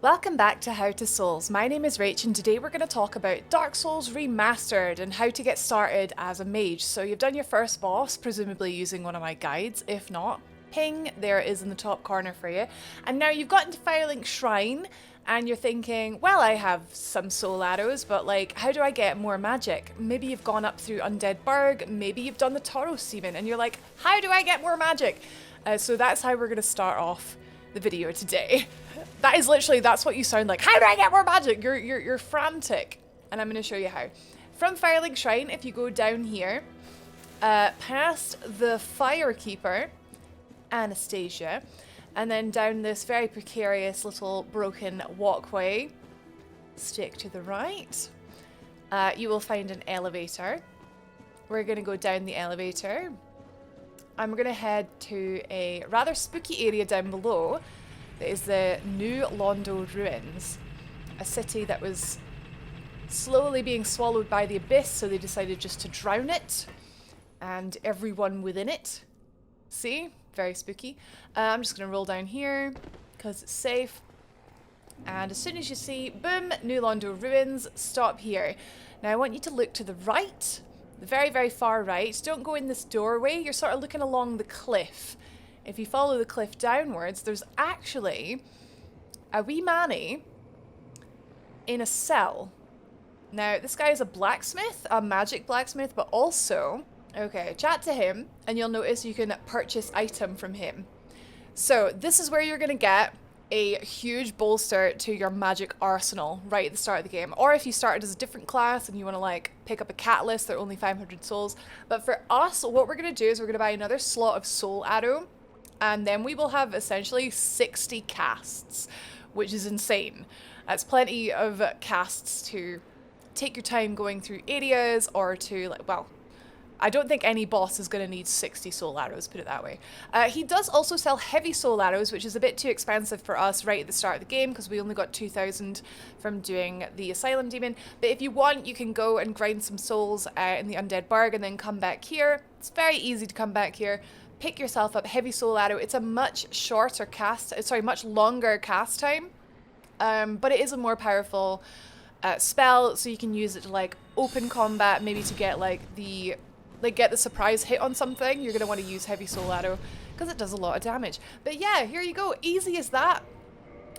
Welcome back to How to Souls. My name is Rach and today we're going to talk about Dark Souls Remastered and how to get started as a mage. So you've done your first boss, presumably using one of my guides. If not, ping, there it is in the top corner for you. And now you've gotten to Firelink Shrine and you're thinking, well, I have some soul arrows, but like, how do I get more magic? Maybe you've gone up through Undead Burg, maybe you've done the Tauros even, and you're like, how do I get more magic? So that's how we're going to start off the video today. That is literally, that's what you sound like. How do I get more magic? You're frantic. And I'm going to show you how. From Firelink Shrine, if you go down here, past the Firekeeper, Anastasia, and then down this very precarious little broken walkway, stick to the right, you will find an elevator. We're going to go down the elevator. I'm going to head to a rather spooky area down below. That is the New Londo Ruins, a city that was slowly being swallowed by the abyss, so they decided just to drown it and everyone within it. See? Very spooky. I'm just going to roll down here because it's safe. And as soon as you see, boom, New Londo Ruins, stop here. Now I want you to look to the right, the very, very far right. Don't go in this doorway. You're sort of looking along the cliff. If you follow the cliff downwards, there's actually a wee manny in a cell. Now, this guy is a blacksmith, a magic blacksmith, but also, okay, chat to him, and you'll notice you can purchase item from him. So this is where you're going to get a huge bolster to your magic arsenal right at the start of the game. Or if you started as a different class and you want to like pick up a catalyst, they're only 500 souls. But for us, what we're going to do is we're going to buy another slot of soul arrow. And then we will have essentially 60 casts, which is insane. That's plenty of casts to take your time going through areas or to, like, well, I don't think any boss is going to need 60 soul arrows, put it that way. He does also sell heavy soul arrows, which is a bit too expensive for us right at the start of the game because we only got 2,000 from doing the Asylum Demon. But if you want, you can go and grind some souls in the Undead Burg and then come back here. It's very easy to come back here. Pick yourself up heavy soul arrow. It's a much shorter cast, much longer cast time, but it is a more powerful spell, so you can use it to like open combat, maybe to get get the surprise hit on something. You're gonna want to use heavy soul arrow because it does a lot of damage. But yeah, here you go, easy as that.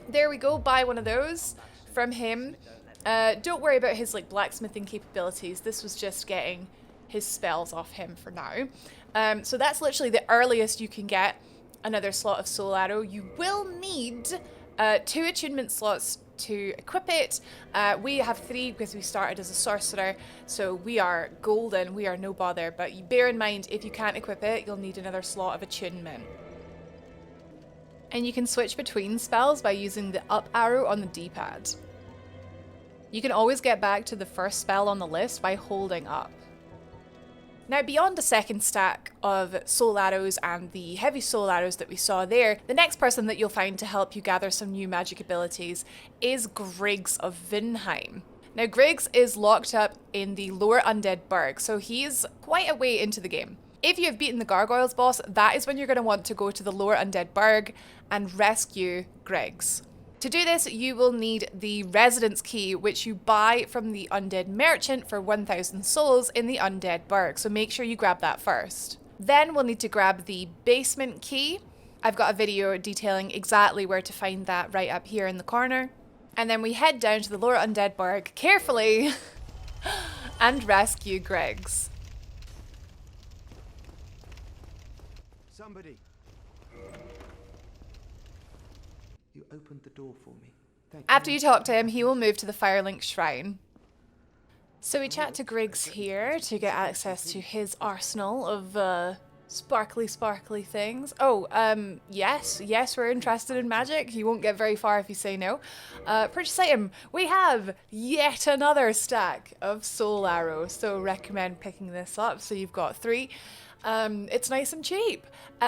There we go. Buy one of those from him. Don't worry about his like blacksmithing capabilities. This was just getting his spells off him for now. So that's literally the earliest you can get another slot of soul arrow. You will need 2 attunement slots to equip it. We have 3 because we started as a sorcerer, so we are golden, we are no bother, but you bear in mind if you can't equip it, you'll need another slot of attunement. And you can switch between spells by using the up arrow on the D-pad. You can always get back to the first spell on the list by holding up. Now, beyond the second stack of soul arrows and the heavy soul arrows that we saw there, the next person that you'll find to help you gather some new magic abilities is Griggs of Vinheim. Now, Griggs is locked up in the lower Undead Burg, so he's quite a way into the game. If you have beaten the Gargoyles boss, that is when you're going to want to go to the lower Undead Burg and rescue Griggs. To do this, you will need the Residence Key, which you buy from the Undead Merchant for 1,000 souls in the Undead Burg, so make sure you grab that first. Then we'll need to grab the Basement Key. I've got a video detailing exactly where to find that right up here in the corner. And then we head down to the lower Undead Burg carefully and rescue Griggs. Somebody. You opened the door for me. Thank you. After you talk to him, he will move to the Firelink Shrine. So we chat to Griggs here to get access to his arsenal of sparkly things. Oh, yes, we're interested in magic. You won't get very far if you say no. Purchase item. We have yet another stack of soul arrow, so recommend picking this up. So you've got 3. It's nice and cheap.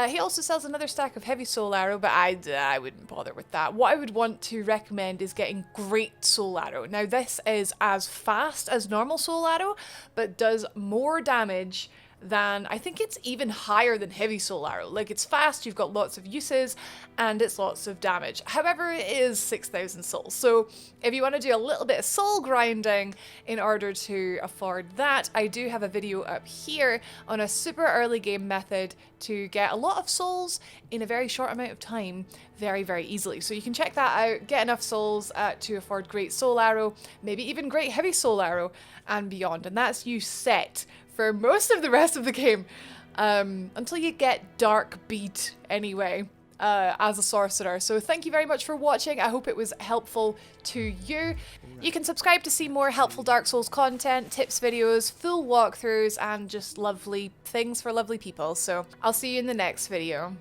He also sells another stack of heavy soul arrow, but I wouldn't bother with that. What I would want to recommend is getting great soul arrow. Now this is as fast as normal soul arrow, but does more damage than, I think it's even higher than heavy soul arrow. Like, it's fast, you've got lots of uses, and it's lots of damage. However, it is 6,000 souls. So if you want to do a little bit of soul grinding in order to afford that, I do have a video up here on a super early game method to get a lot of souls in a very short amount of time very, very easily. So you can check that out, get enough souls to afford great soul arrow, maybe even great heavy soul arrow and beyond. And that's you set for most of the rest of the game, until you get dark beat anyway, as a sorcerer. So thank you very much for watching. I hope it was helpful to you. You can subscribe to see more helpful Dark Souls content, tips videos, full walkthroughs, and just lovely things for lovely people. So I'll see you in the next video.